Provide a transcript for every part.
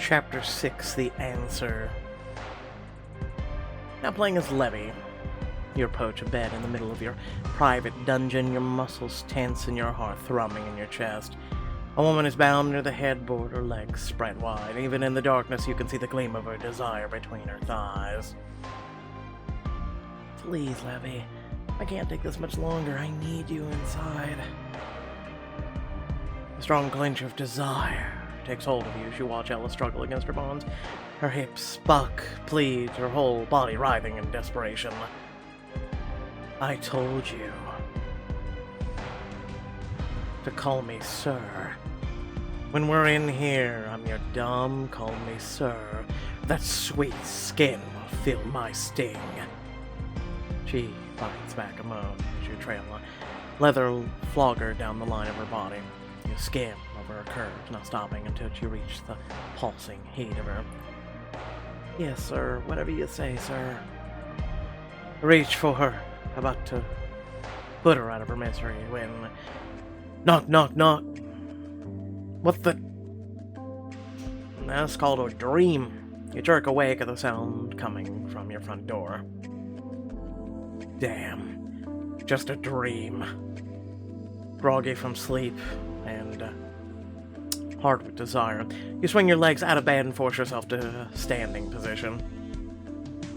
Chapter 6, The Answer. Now playing as Levy. You approach a bed in the middle of your private dungeon, your muscles tense and your heart thrumming in your chest. A woman is bound near the headboard, her legs spread wide. Even in the darkness, you can see the gleam of her desire between her thighs. Please, Levy. I can't take this much longer. I need you inside. A strong clench of desire takes hold of you as you watch Ella struggle against her bonds. Her hips buck, plead, her whole body writhing in desperation. I told you to call me sir. When we're in here, I'm your dom, call me sir. That sweet skin will feel my sting. She bites back a moan as you trail a leather flogger down the line of her body. You skim over her curves, not stopping until you reach the pulsing heat of her. Yes, sir. Whatever you say, sir. Reach for her. About to put her out of her misery when... Knock, knock, knock. What the... That's called a dream. You jerk awake at the sound coming from your front door. Damn. Just a dream. Groggy from sleep and hard with desire. You swing your legs out of bed and force yourself to a standing position.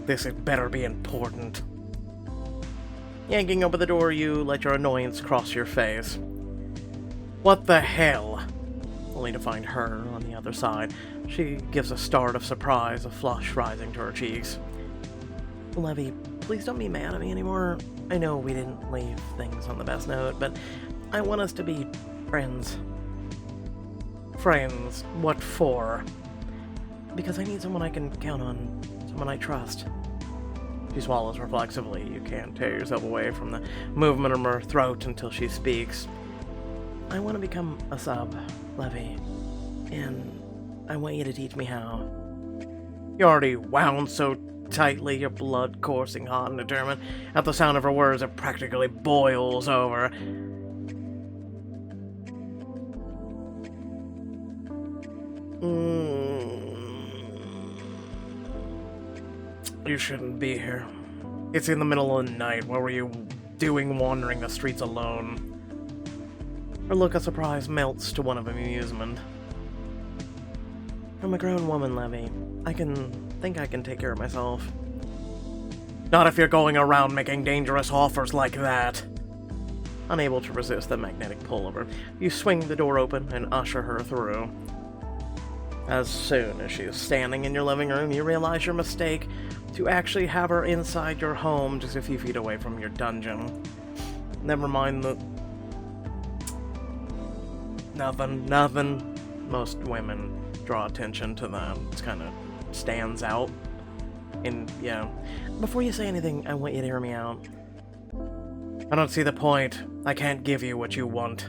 This had better be important. Yanking open the door, you let your annoyance cross your face. What the hell? Only to find her on the other side. She gives a start of surprise, a flush rising to her cheeks. Levy, please don't be mad at me anymore. I know we didn't leave things on the best note, but I want us to be friends. Friends? What for? Because I need someone I can count on. Someone I trust. She swallows reflexively. You can't tear yourself away from the movement of her throat until she speaks. I want to become a sub, Levy. And I want you to teach me how. You're already wound so tightly, your blood coursing hot and determined. At the sound of her words, it practically boils over. You shouldn't be here. It's in the middle of the night. What were you doing wandering the streets alone? Her look of surprise melts to one of amusement. I'm a grown woman, Levy. I think I can take care of myself. Not if you're going around making dangerous offers like that. Unable to resist the magnetic pull of her, you swing the door open and usher her through. As soon as she is standing in your living room, you realize your mistake to actually have her inside your home just a few feet away from your dungeon. Never mind the... Nothing. Most women draw attention to that. It kind of stands out. And, yeah. Before you say anything, I want you to hear me out. I don't see the point. I can't give you what you want.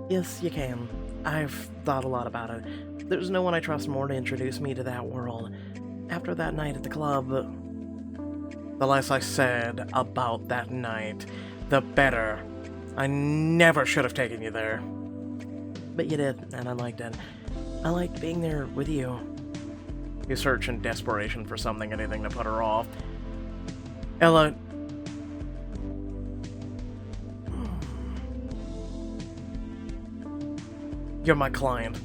Yes, you can. I've thought a lot about it. There's no one I trust more to introduce me to that world. After that night at the club... The less I said about that night, the better. I never should have taken you there. But you did, and I liked it. I liked being there with you. You search in desperation for something, anything to put her off. Ella... You're my client.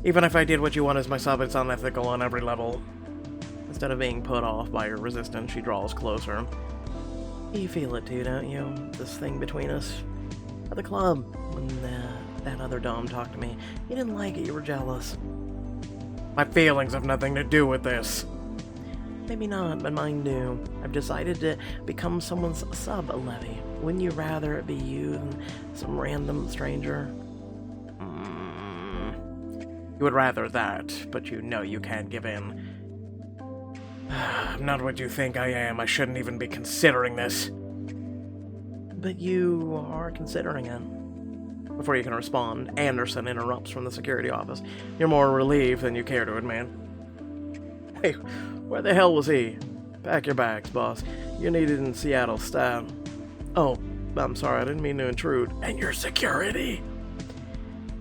Even if I did what you want as my sub, it's unethical on every level. Instead of being put off by your resistance, she draws closer. You feel it too, don't you? This thing between us. At the club, when that other dom talked to me. You didn't like it, you were jealous. My feelings have nothing to do with this. Maybe not, but mine do. I've decided to become someone's sub, Levy. Wouldn't you rather it be you than some random stranger? You would rather that, but you know you can't give in. I'm not what you think I am. I shouldn't even be considering this. But you are considering it. Before you can respond, Anderson interrupts from the security office. You're more relieved than you care to admit. Hey, where the hell was he? Pack your bags, boss. You're needed in Seattle style. Oh, I'm sorry, I didn't mean to intrude. And your security?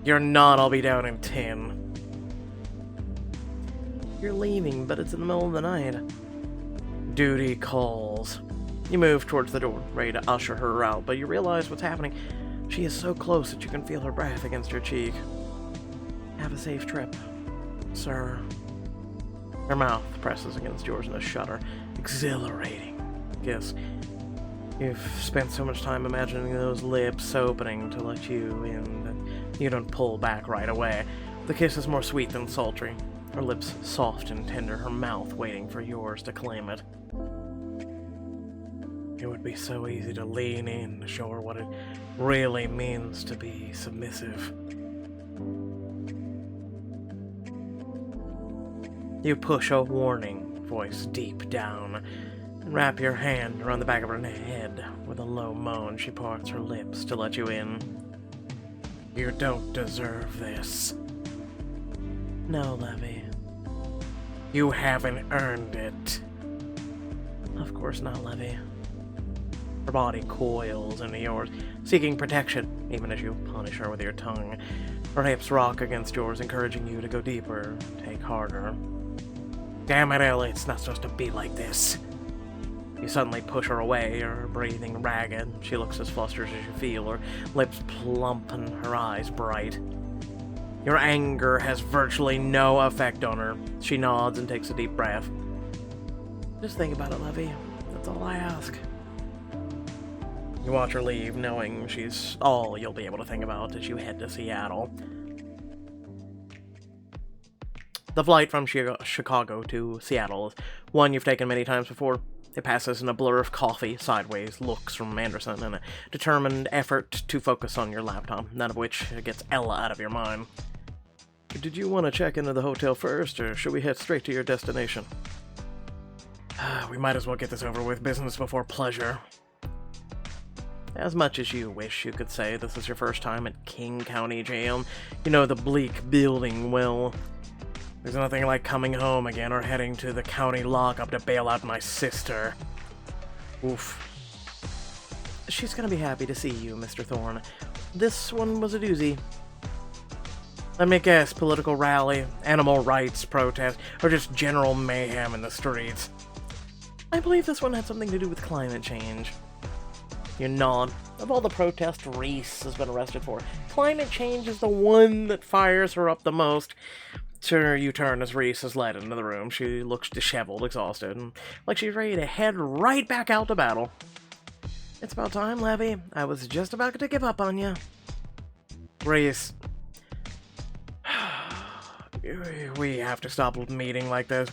You're not, I'll be down in 10. You're leaving, but it's in the middle of the night. Duty calls. You move towards the door, ready to usher her out, but you realize what's happening. She is so close that you can feel her breath against your cheek. Have a safe trip, sir. Her mouth presses against yours in a shudder. Exhilarating kiss. You've spent so much time imagining those lips opening to let you in that you don't pull back right away. The kiss is more sweet than sultry. Her lips soft and tender, her mouth waiting for yours to claim it. It would be so easy to lean in to show her what it really means to be submissive. You push a warning voice deep down and wrap your hand around the back of her head. With a low moan, she parts her lips to let you in. You don't deserve this. No, Levy. You haven't earned it. Of course not, Levy. Her body coils into yours, seeking protection, even as you punish her with your tongue. Her hips rock against yours, encouraging you to go deeper, take harder. Damn it, Ellie, it's not supposed to be like this. You suddenly push her away, her breathing ragged. She looks as flustered as you feel, her lips plump and her eyes bright. Your anger has virtually no effect on her. She nods and takes a deep breath. Just think about it, Levy. That's all I ask. You watch her leave, knowing she's all you'll be able to think about as you head to Seattle. The flight from Chicago to Seattle is one you've taken many times before. It passes in a blur of coffee, sideways looks from Anderson, and a determined effort to focus on your laptop, none of which gets Ella out of your mind. Did you want to check into the hotel first, or should we head straight to your destination? We might as well get this over with, business before pleasure. As much as you wish you could say this is your first time at King County Jail, you know the bleak building well. There's nothing like coming home again or heading to the county lockup to bail out my sister. Oof. She's gonna be happy to see you, Mr. Thorne. This one was a doozy. Let me guess, political rally, animal rights protest, or just general mayhem in the streets. I believe this one had something to do with climate change. You nod. Of all the protests Reese has been arrested for, climate change is the one that fires her up the most. Sure, you turn as Reese is led into the room. She looks disheveled, exhausted, and like she's ready to head right back out to battle. It's about time, Levy. I was just about to give up on you. Reese. We have to stop meeting like this.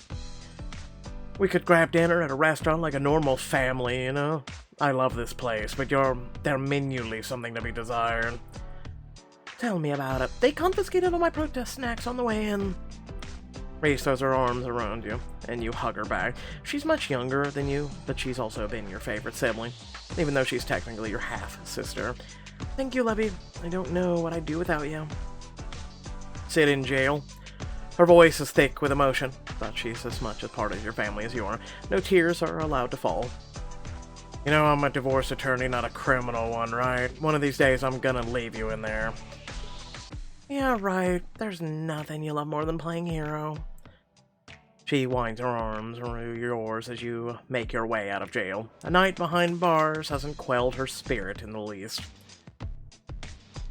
We could grab dinner at a restaurant like a normal family, you know? I love this place, but their menu leaves something to be desired. Tell me about it. They confiscated all my protest snacks on the way in. Reese throws her arms around you, and you hug her back. She's much younger than you, but she's also been your favorite sibling, even though she's technically your half-sister. Thank you, Levy. I don't know what I'd do without you. Sit in jail. Her voice is thick with emotion, but she's as much a part of your family as you are. No tears are allowed to fall. You know, I'm a divorce attorney, not a criminal one, right? One of these days, I'm gonna leave you in there. Yeah, right. There's nothing you love more than playing hero. She winds her arms around yours as you make your way out of jail. A night behind bars hasn't quelled her spirit in the least.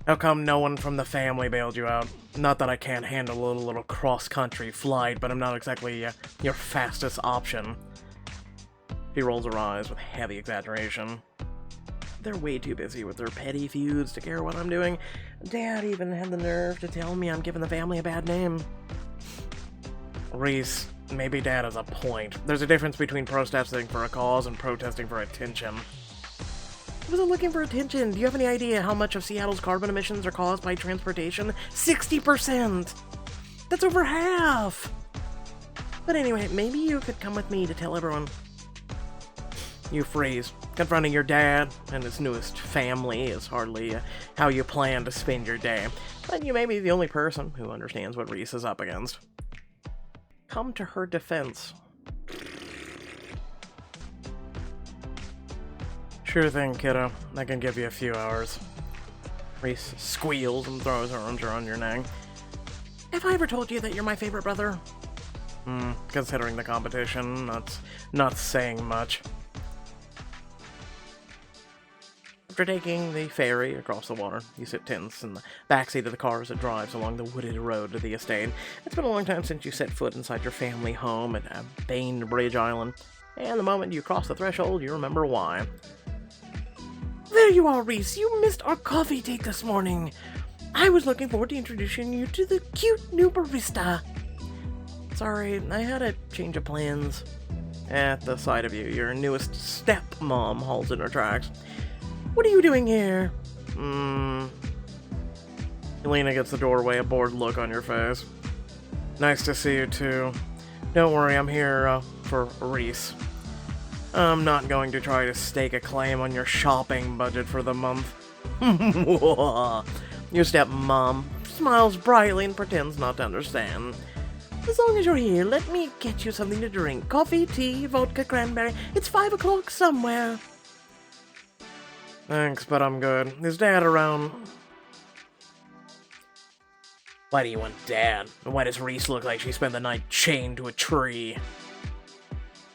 How come no one from the family bailed you out? Not that I can't handle a little cross-country flight, but I'm not exactly your fastest option. She rolls her eyes with heavy exaggeration. They're way too busy with their petty feuds to care what I'm doing. Dad even had the nerve to tell me I'm giving the family a bad name. Reese, maybe Dad has a point. There's a difference between protesting for a cause and protesting for attention. I wasn't looking for attention. Do you have any idea how much of Seattle's carbon emissions are caused by transportation? 60%! That's over half! But anyway, maybe you could come with me to tell everyone. You freeze. Confronting your dad and his newest family is hardly how you plan to spend your day, but you may be the only person who understands what Reese is up against. Come to her defense. Sure thing, kiddo. I can give you a few hours. Reese squeals and throws her arms around your neck. Have I ever told you that you're my favorite brother? Considering the competition, that's not saying much. After taking the ferry across the water, you sit tense in the backseat of the car as it drives along the wooded road to the estate. It's been a long time since you set foot inside your family home at Bainbridge Island, and the moment you cross the threshold, you remember why. There you are, Reese. You missed our coffee date this morning. I was looking forward to introducing you to the cute new barista. Sorry, I had a change of plans. At the sight of you, your newest stepmom halts in her tracks. What are you doing here? Elena gets the doorway, a bored look on your face. Nice to see you too. Don't worry, I'm here for Reese. I'm not going to try to stake a claim on your shopping budget for the month. Your stepmom smiles brightly and pretends not to understand. As long as you're here, let me get you something to drink. Coffee, tea, vodka, cranberry. It's 5 o'clock somewhere. Thanks, but I'm good. Is Dad around? Why do you want Dad? And why does Reese look like she spent the night chained to a tree?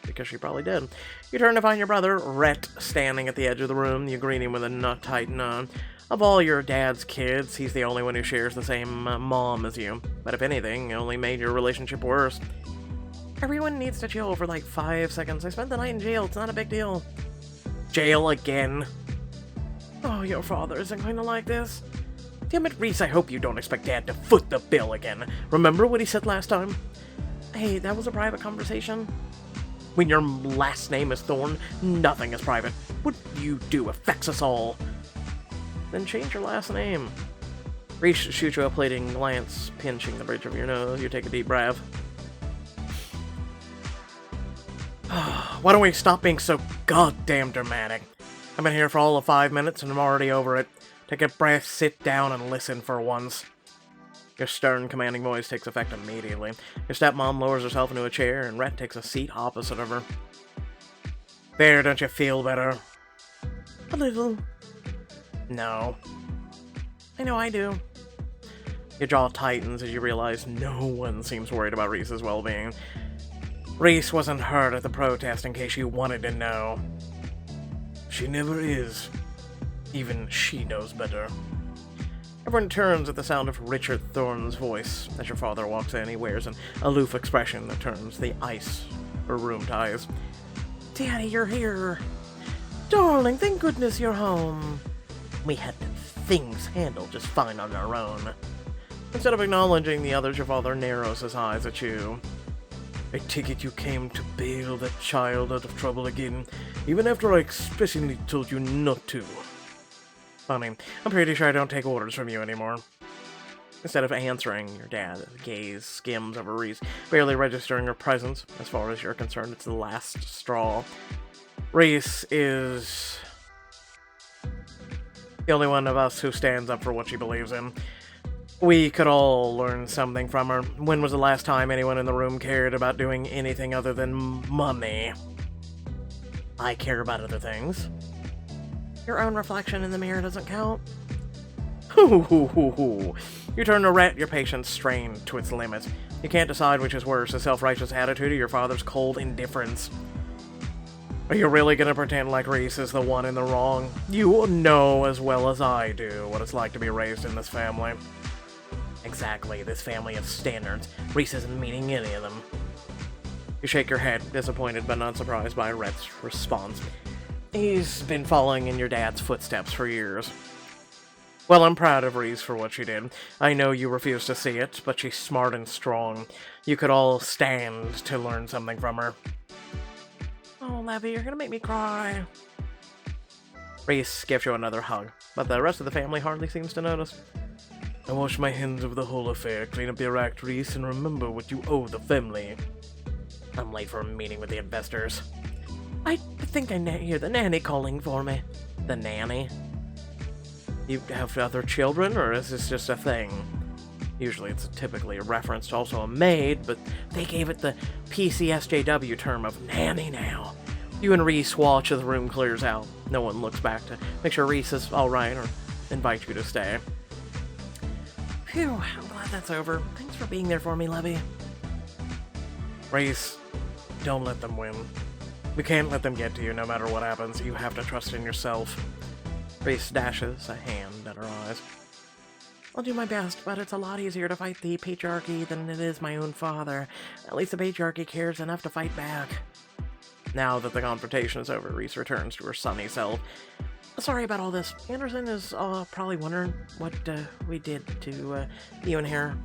Because she probably did. You turn to find your brother, Rhett, standing at the edge of the room. You greet him with a tight nod. Of all your dad's kids, he's the only one who shares the same mom as you. But if anything, it only made your relationship worse. Everyone needs to chill for like 5 seconds. I spent the night in jail. It's not a big deal. Jail again? Oh, your father isn't going to like this. Damn it, Reese, I hope you don't expect Dad to foot the bill again. Remember what he said last time? Hey, that was a private conversation. When your last name is Thorne, nothing is private. What you do affects us all. Then change your last name. Reese shoots you a fleeting glance, pinching the bridge of your nose. You take a deep breath. Why don't we stop being so goddamn dramatic? I've been here for all of 5 minutes and I'm already over it. Take a breath, sit down, and listen for once. Your stern, commanding voice takes effect immediately. Your stepmom lowers herself into a chair, and Rhett takes a seat opposite of her. There, don't you feel better? A little. No. I know I do. Your jaw tightens as you realize no one seems worried about Reese's well-being. Reese wasn't hurt at the protest, in case you wanted to know. She never is. Even she knows better. Everyone turns at the sound of Richard Thorne's voice. As your father walks in, he wears an aloof expression that turns the ice for room to ice. Daddy, you're here. Darling, thank goodness you're home. We had things handled just fine on our own. Instead of acknowledging the others, your father narrows his eyes at you. I take it you came to bail that child out of trouble again, even after I expressly told you not to. Funny, I'm pretty sure I don't take orders from you anymore. Instead of answering, your dad's gaze skims over Reese, barely registering her presence. As far as you're concerned, it's the last straw. Reese is the only one of us who stands up for what she believes in. We could all learn something from her. When was the last time anyone in the room cared about doing anything other than money? I care about other things. Your own reflection in the mirror doesn't count. Hoo. You turn to Rhett, your patience strained to its limits. You can't decide which is worse, a self-righteous attitude or your father's cold indifference. Are you really gonna pretend like Reese is the one in the wrong? You know as well as I do what it's like to be raised in this family. Exactly, this family of standards. Reese isn't meeting any of them. You shake your head, disappointed but not surprised by Rhett's response. He's been following in your dad's footsteps for years. Well, I'm proud of Reese for what she did. I know you refuse to see it, but she's smart and strong. You could all stand to learn something from her. Oh, Levy, you're gonna make me cry. Reese gives you another hug, but the rest of the family hardly seems to notice. I wash my hands of the whole affair, clean up your act, Reese, and remember what you owe the family. I'm late for a meeting with the investors. I think I hear the nanny calling for me. The nanny? You have other children, or is this just a thing? Usually it's typically a reference to also a maid, but they gave it the PCSJW term of nanny now. You and Reese watch as the room clears out. No one looks back to make sure Reese is alright or invite you to stay. Phew, I'm glad that's over. Thanks for being there for me, Levy. Reese, don't let them win. We can't let them get to you no matter what happens. You have to trust in yourself. Reese dashes a hand at her eyes. I'll do my best, but it's a lot easier to fight the patriarchy than it is my own father. At least the patriarchy cares enough to fight back. Now that the confrontation is over, Reese returns to her sunny self. Sorry about all this. Anderson is probably wondering what we did to you and here.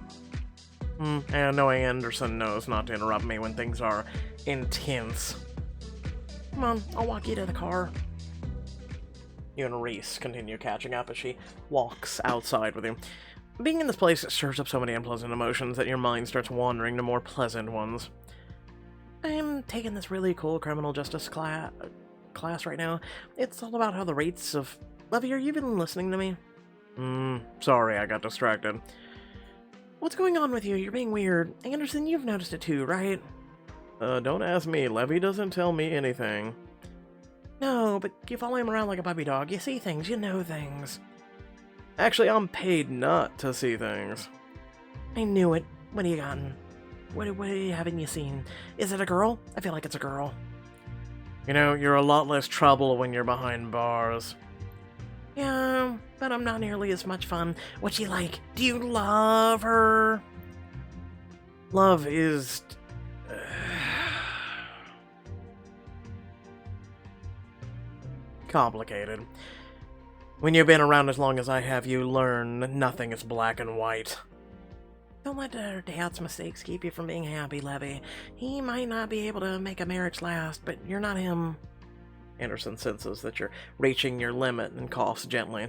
And knowing Anderson knows not to interrupt me when things are intense. Come on, I'll walk you to the car. You and Reese continue catching up as she walks outside with you. Being in this place stirs up so many unpleasant emotions that your mind starts wandering to more pleasant ones. I'm taking this really cool criminal justice class right now. It's all about how the rates of... Levy, are you even listening to me? Sorry, I got distracted. What's going on with you? You're being weird. Anderson, you've noticed it too, right? Don't ask me. Levy doesn't tell me anything. No, but you follow him around like a puppy dog. You see things, you know things. Actually, I'm paid not to see things. I knew it. What have you gotten? What haven't you seen? Is it a girl? I feel like it's a girl. You know, you're a lot less trouble when you're behind bars. Yeah, but I'm not nearly as much fun. What's she like? Do you love her? Love is... complicated. When you've been around as long as I have, you learn nothing is black and white. Don't let her dad's mistakes keep you from being happy, Levy. He might not be able to make a marriage last, but you're not him. Anderson senses that you're reaching your limit and coughs gently.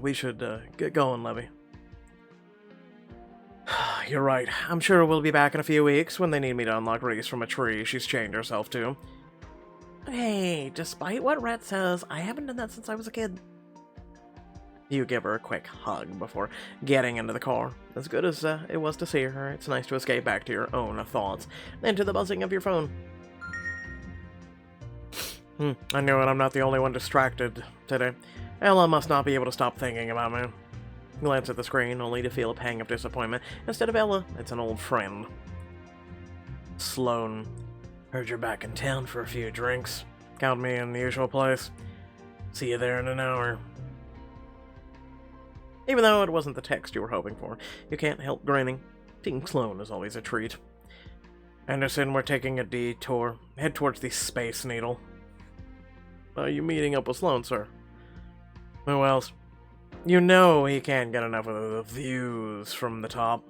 We should get going, Levy. You're right. I'm sure we'll be back in a few weeks when they need me to unlock Reese from a tree she's chained herself to. Hey, despite what Rhett says, I haven't done that since I was a kid. You give her a quick hug before getting into the car. As good as it was to see her, it's nice to escape back to your own thoughts, then to the buzzing of your phone. I knew it, I'm not the only one distracted today. Ella must not be able to stop thinking about me. Glance at the screen, only to feel a pang of disappointment. Instead of Ella, it's an old friend. Sloane. Heard you're back in town for a few drinks. Count me in the usual place. See you there in an hour. Even though it wasn't the text you were hoping for, you can't help grinning. Seeing Sloane is always a treat. Anderson, we're taking a detour. Head towards the Space Needle. Are you meeting up with Sloane, sir? Who else? You know he can't get enough of the views from the top.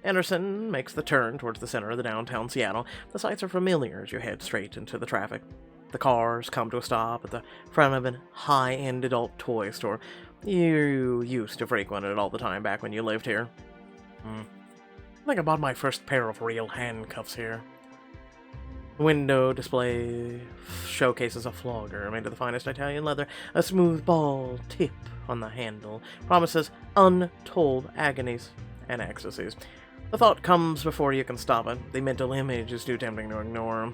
Anderson makes the turn towards the center of the downtown Seattle. The sights are familiar as you head straight into the traffic. The cars come to a stop at the front of a high-end adult toy store. You used to frequent it all the time back when you lived here. I think I bought my first pair of real handcuffs here. The window display showcases a flogger made of the finest Italian leather. A smooth ball tip on the handle promises untold agonies and ecstasies. The thought comes before you can stop it. The mental image is too tempting to ignore.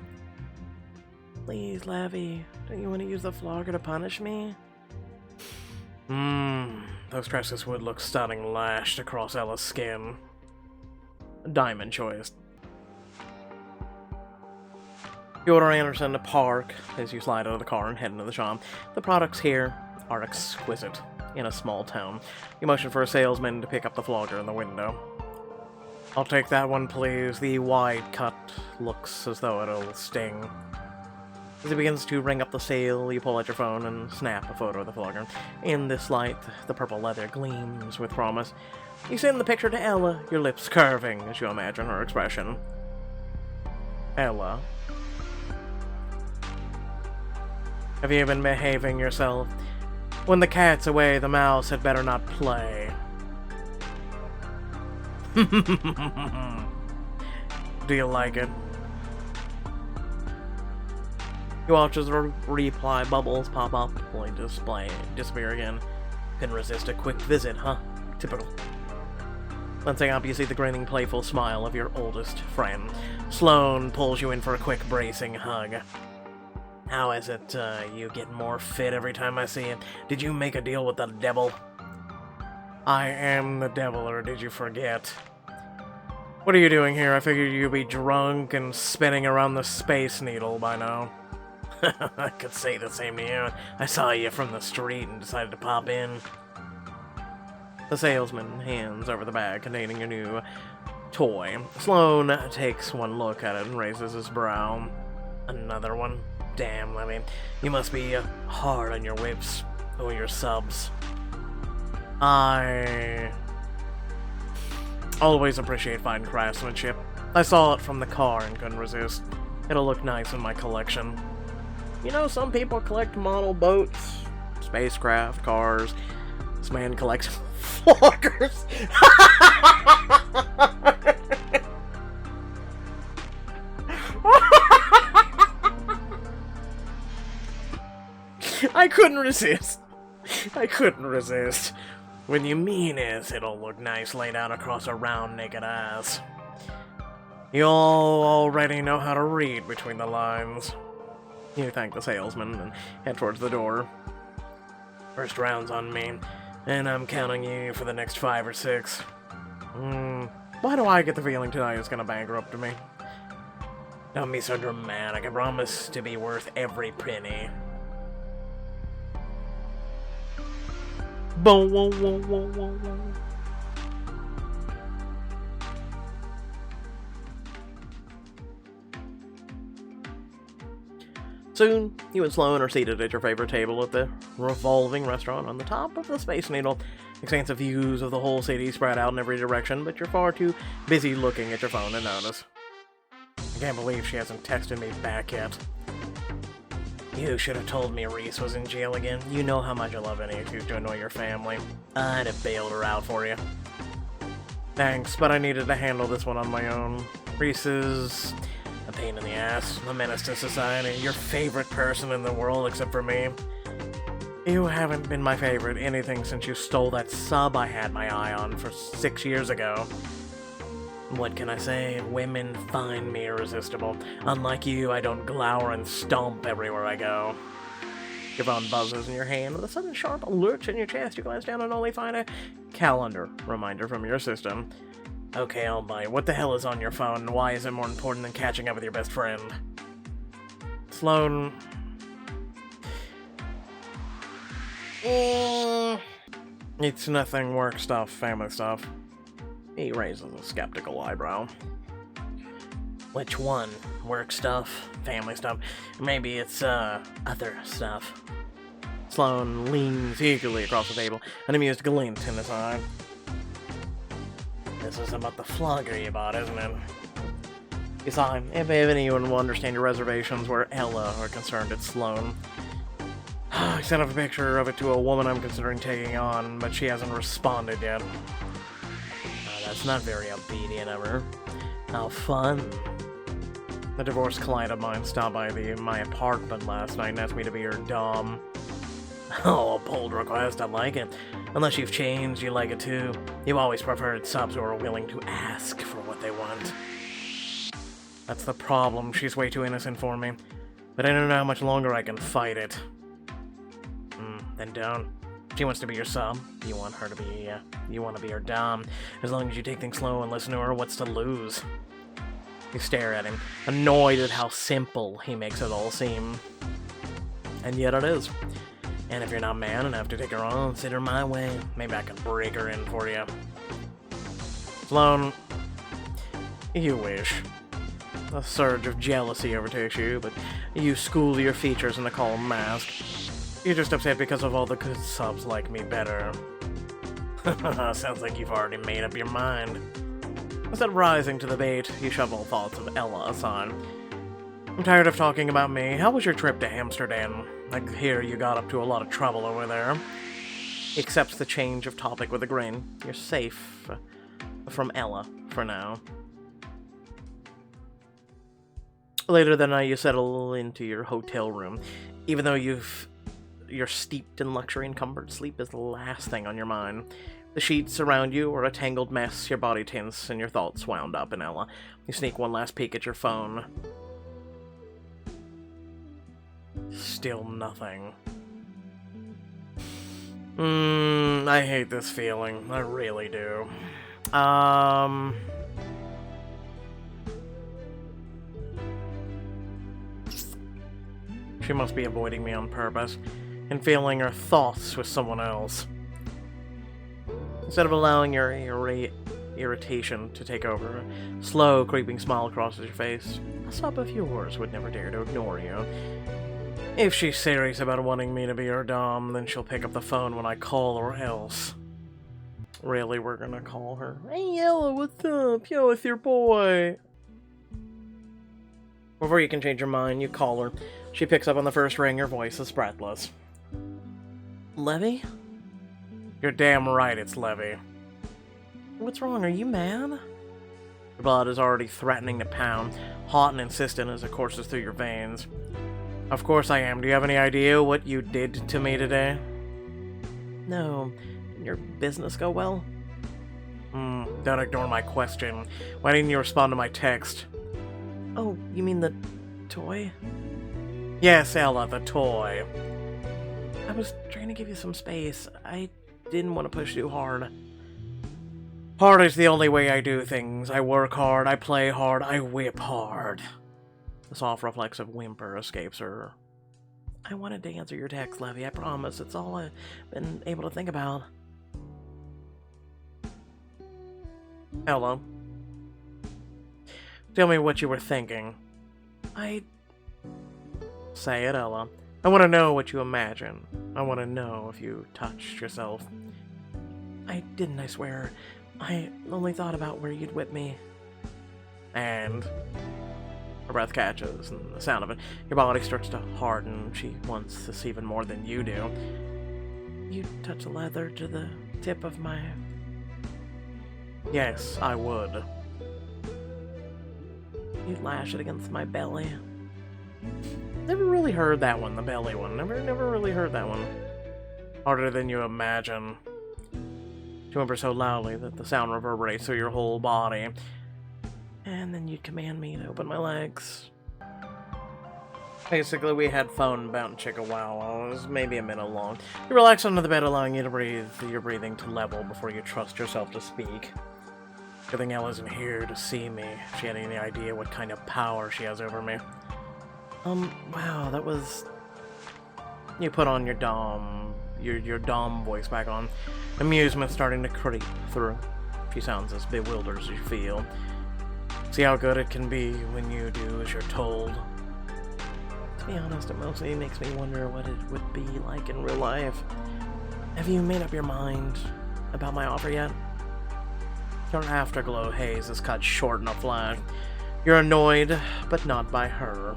Please, Levy, don't you want to use the flogger to punish me? Those tresses would look stunning lashed across Ella's skin. Diamond choice. You order Anderson to park as you slide out of the car and head into the shop. The products here are exquisite in a small town. You motion for a salesman to pick up the flogger in the window. I'll take that one, please. The wide cut looks as though it'll sting. As he begins to ring up the sale, you pull out your phone and snap a photo of the flogger. In this light, the purple leather gleams with promise. You send the picture to Ella, your lips curving as you imagine her expression. Ella. Have you been behaving yourself? When the cat's away, the mouse had better not play. Do you like it? You watch as the reply bubbles pop up, only to disappear again. Couldn't resist a quick visit, huh? Typical. Glancing up, you see the grinning, playful smile of your oldest friend. Sloane pulls you in for a quick, bracing hug. How is it, you get more fit every time I see you? Did you make a deal with the devil? I am the devil, or did you forget? What are you doing here? I figured you'd be drunk and spinning around the Space Needle by now. I could say the same to you. I saw you from the street and decided to pop in. The salesman hands over the bag containing your new toy. Sloane takes one look at it and raises his brow. Another one? Damn, Levy. You must be hard on your whips or your subs. I always appreciate fine craftsmanship. I saw it from the car and couldn't resist. It'll look nice in my collection. You know, some people collect model boats, spacecraft, cars. This man collects floggers. I couldn't resist. I couldn't resist. What you mean is, it'll look nice laid out across a round, naked ass. You all already know how to read between the lines. You thank the salesman and head towards the door. First round's on me, and I'm counting you for the next 5 or 6. Why do I get the feeling tonight is gonna bankrupt me? Don't be so dramatic. I promise to be worth every penny. Boom, whoa, whoa, whoa, whoa, whoa. Soon, you and Sloane are seated at your favorite table at the revolving restaurant on the top of the Space Needle. Expansive views of the whole city spread out in every direction, but you're far too busy looking at your phone to notice. I can't believe she hasn't texted me back yet. You should have told me Reese was in jail again. You know how much I love any excuse to annoy your family. I'd have bailed her out for you. Thanks, but I needed to handle this one on my own. Reese is a pain in the ass, a menace to society, your favorite person in the world except for me. You haven't been my favorite anything since you stole that sub I had my eye on for 6 years ago. What can I say? Women find me irresistible. Unlike you, I don't glower and stomp everywhere I go. Your phone buzzes in your hand with a sudden sharp lurch in your chest. You glance down and only find a calendar reminder from your system. Okay, I'll bite. What the hell is on your phone, and why is it more important than catching up with your best friend? Sloane... It's nothing work stuff, family stuff. He raises a skeptical eyebrow. Which one? Work stuff? Family stuff? Maybe it's, other stuff. Sloane leans eagerly across the table, an amused glint in his eye. This is about the flogger you bought, isn't it? Besides, if anyone will understand your reservations where Ella are concerned, it's Sloane. I sent a picture of it to a woman I'm considering taking on, but she hasn't responded yet. That's not very obedient of her. How fun. The divorced client of mine stopped by my apartment last night and asked me to be her dom. Oh, a bold request, I like it. Unless you've changed, you like it too. You've always preferred subs who are willing to ask for what they want. That's the problem, she's way too innocent for me. But I don't know how much longer I can fight it. Then don't. She wants to be your sub. You want her to be, you want to be her dom. As long as you take things slow and listen to her, what's to lose? You stare at him, annoyed at how simple he makes it all seem. And yet it is. And if you're not man enough to take her on, send her my way. Maybe I can break her in for you. Sloane, you wish. A surge of jealousy overtakes you, but you school your features in a calm mask. You're just upset because of all the good subs like me better. Sounds like you've already made up your mind. Instead of rising to the bait, you shove all thoughts of Ella aside. I'm tired of talking about me. How was your trip to Amsterdam? I hear you got up to a lot of trouble over there. He accepts the change of topic with a grin. You're safe from Ella for now. Later that night, you settle into your hotel room. Even though you're steeped in luxury and comfort, sleep is the last thing on your mind. The sheets around you are a tangled mess, your body tense, and your thoughts wound up in Ella. You sneak one last peek at your phone. Still nothing. I hate this feeling. I really do. She must be avoiding me on purpose and feeling her thoughts with someone else. Instead of allowing your irritation to take over, a slow, creeping smile crosses your face. A sub of yours would never dare to ignore you. If she's serious about wanting me to be her dom, then she'll pick up the phone when I call or else. Really, we're gonna call her? Hey, Ella, what's up? Yo, it's your boy. Before you can change your mind, you call her. She picks up on the first ring, her voice is breathless. Levy? You're damn right it's Levy. What's wrong? Are you mad? Your blood is already threatening to pound, hot and insistent as it courses through your veins. Of course I am. Do you have any idea what you did to me today? No. Did your business go well? Don't ignore my question. Why didn't you respond to my text? Oh, you mean the toy? Yes, Ella, the toy. I was trying to give you some space. I didn't want to push too hard. Hard is the only way I do things. I work hard, I play hard, I whip hard. The soft, reflexive whimper escapes her. I wanted to answer your text, Levy, I promise. It's all I've been able to think about. Ella. Tell me what you were thinking. Say it, Ella. I want to know what you imagine. I want to know if you touched yourself. I didn't, I swear. I only thought about where you'd whip me. And her breath catches, and the sound of it. Your body starts to harden. She wants this even more than you do. You touch the leather to the tip of my... Yes, I would. You'd lash it against my belly. Never really heard that one, the belly one. Never really heard that one. Harder than you imagine. You whimper so loudly that the sound reverberates through your whole body. And then you'd command me to open my legs. Basically, we had phone bound chicka wow. It was maybe a minute long. You relax under the bed, allowing you to breathe your breathing to level before you trust yourself to speak. Good thing Elle isn't here to see me. If she had any idea what kind of power she has over me. Wow, that was... You put on your dom... Your dom voice back on. Amusement starting to creep through. She sounds as bewildered as you feel. See how good it can be when you do as you're told. To be honest, it mostly makes me wonder what it would be like in real life. Have you made up your mind about my offer yet? Your afterglow haze is cut short in a flash. You're annoyed, but not by her.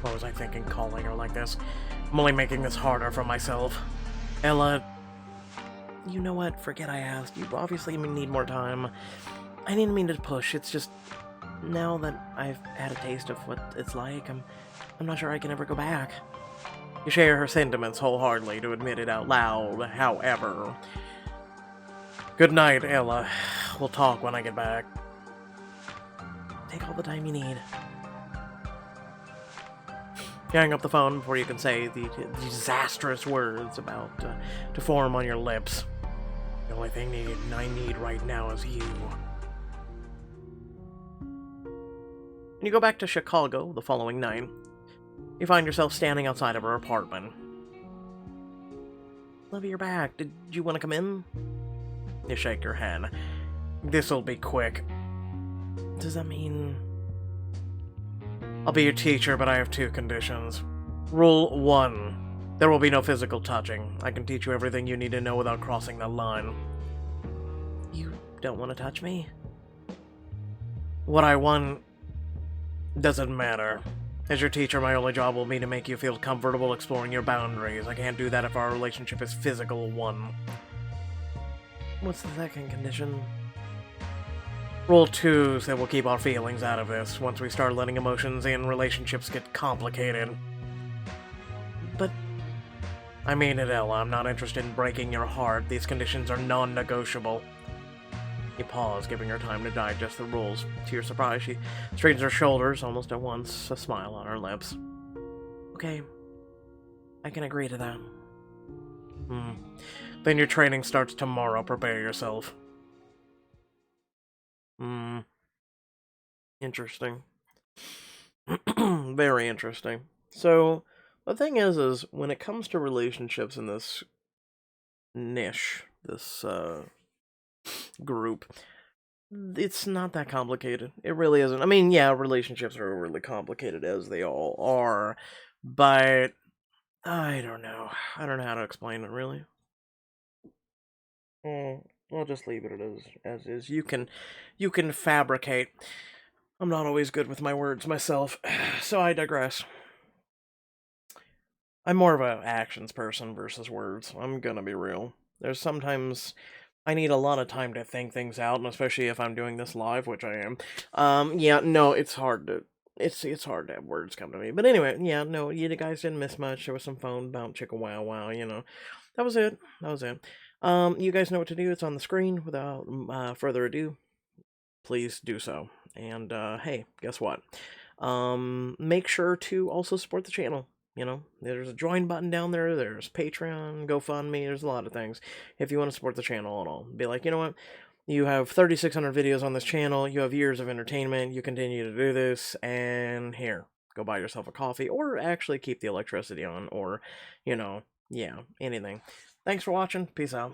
What was I thinking calling her like this? I'm only making this harder for myself. Ella... You know what? Forget I asked. You obviously need more time. I didn't mean to push. It's just... Now that I've had a taste of what it's like, I'm not sure I can ever go back. You share her sentiments wholeheartedly to admit it out loud, however. Good night, Ella. We'll talk when I get back. Take all the time you need. You hang up the phone before you can say the disastrous words about to form on your lips. The only thing I need right now is you. When you go back to Chicago the following night, you find yourself standing outside of her apartment. Levy, you're back. Did you want to come in? You shake your head. This'll be quick. Does that mean... I'll be your teacher, but I have 2 conditions. Rule 1. There will be no physical touching. I can teach you everything you need to know without crossing that line. You don't want to touch me? What I want... doesn't matter. As your teacher, my only job will be to make you feel comfortable exploring your boundaries. I can't do that if our relationship is physical one. What's the second condition? Rule 2 said we'll keep our feelings out of this. Once we start letting emotions in, relationships get complicated. But... I mean it, Ella. I'm not interested in breaking your heart. These conditions are non-negotiable. You pause, giving her time to digest the rules. To your surprise, she straightens her shoulders almost at once, a smile on her lips. Okay. I can agree to that. Then your training starts tomorrow. Prepare yourself. Interesting. Very interesting. So, the thing is when it comes to relationships in this niche, this group, it's not that complicated. It really isn't. I mean, yeah, relationships are really complicated as they all are, but I don't know. I don't know how to explain it really. I'll just leave it as is. You can fabricate. I'm not always good with my words myself, so I digress. I'm more of an actions person versus words. I'm gonna be real. There's sometimes I need a lot of time to think things out, and especially if I'm doing this live, which I am. Yeah, no, it's hard to. It's hard to have words come to me. But anyway, yeah, no, you guys didn't miss much. There was some phone bounce, chicka wow wow. That was it. That was it. You guys know what to do. It's on the screen. Without further ado, please do so. And hey, guess what? Make sure to also support the channel. There's a join button down there. There's Patreon, GoFundMe. There's a lot of things if you want to support the channel at all. Be like, you know what? You have 3,600 videos on this channel. You have years of entertainment. You continue to do this, and here, go buy yourself a coffee, or actually keep the electricity on, or, yeah, anything. Thanks for watching. Peace out.